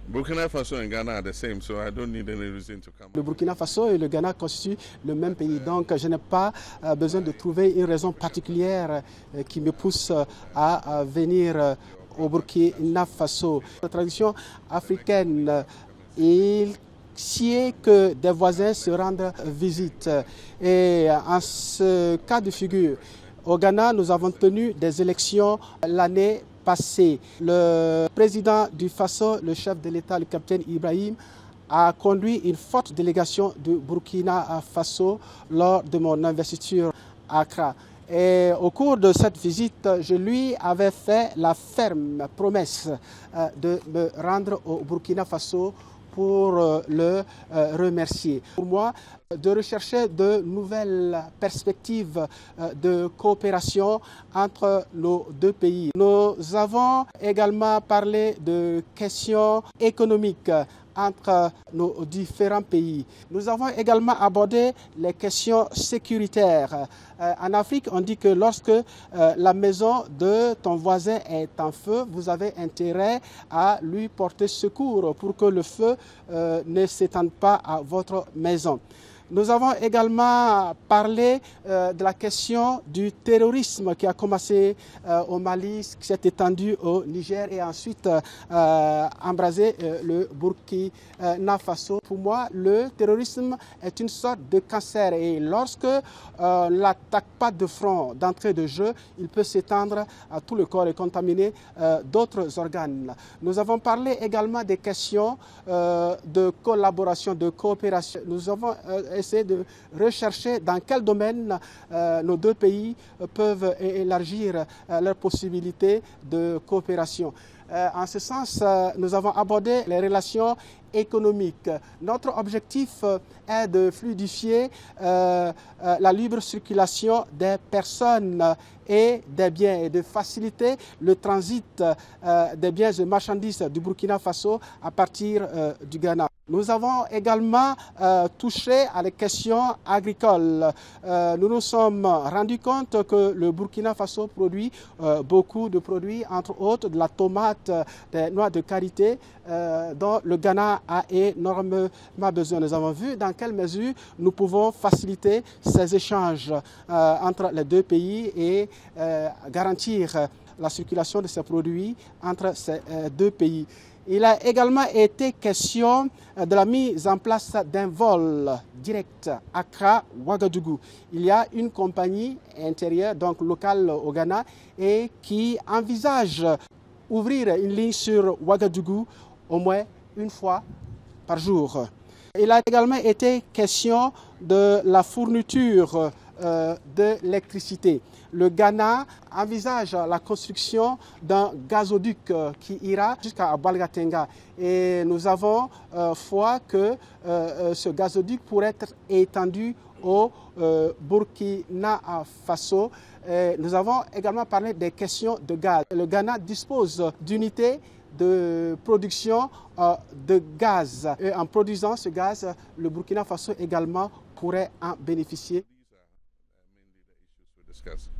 Burkina Faso and Ghana are the same, so I don't need any reason to come. Le Burkina Faso et le Ghana constituent le même pays, donc je n'ai pas besoin de trouver une raison particulière qui me pousse à venir au Burkina Faso. La tradition africaine, il sied que des voisins se rendent visite. Et en ce cas de figure, au Ghana, nous avons tenu des élections l'année passée. Le président du Faso, le chef de l'État, le capitaine Ibrahim, a conduit une forte délégation du Burkina Faso lors de mon investiture à Accra. Et au cours de cette visite, je lui avais fait la ferme promesse de me rendre au Burkina Faso pour le remercier. Pour moi, de rechercher de nouvelles perspectives de coopération entre nos deux pays. Nous avons également parlé de questions économiques entre nos différents pays. Nous avons également abordé les questions sécuritaires. En Afrique, on dit que lorsque la maison de ton voisin est en feu, vous avez intérêt à lui porter secours pour que le feu ne s'étende pas à votre maison. Nous avons également parlé de la question du terrorisme qui a commencé au Mali, qui s'est étendu au Niger et ensuite embrasé le Burkina Faso. Pour moi, le terrorisme est une sorte de cancer et lorsque on ne l'attaque pas de front, d'entrée de jeu, il peut s'étendre à tout le corps et contaminer d'autres organes. Nous avons parlé également des questions de collaboration, de coopération. Nous avons essayer de rechercher dans quel domaine nos deux pays peuvent élargir leurs possibilités de coopération. En ce sens, nous avons abordé les relations économiques. Notre objectif est de fluidifier la libre circulation des personnes et des biens et de faciliter le transit des biens et marchandises du Burkina Faso à partir du Ghana. Nous avons également touché à les questions agricoles. Nous nous sommes rendus compte que le Burkina Faso produit beaucoup de produits, entre autres de la tomate, des noix de karité, dont le Ghana a énormément besoin. Nous avons vu dans quelle mesure nous pouvons faciliter ces échanges entre les deux pays et garantir la circulation de ces produits entre ces deux pays. Il a également été question de la mise en place d'un vol direct Accra-Ouagadougou. Il y a une compagnie intérieure, donc locale au Ghana, et qui envisage ouvrir une ligne sur Ouagadougou au moins une fois par jour. Il a également été question de la fourniture de l'électricité. Le Ghana envisage la construction d'un gazoduc qui ira jusqu'à Balgatenga et nous avons foi que ce gazoduc pourrait être étendu au Burkina Faso. Nous avons également parlé des questions de gaz. Le Ghana dispose d'unités de production de gaz. Et en produisant ce gaz, le Burkina Faso également pourrait en bénéficier. These are mainly the issues we discussed.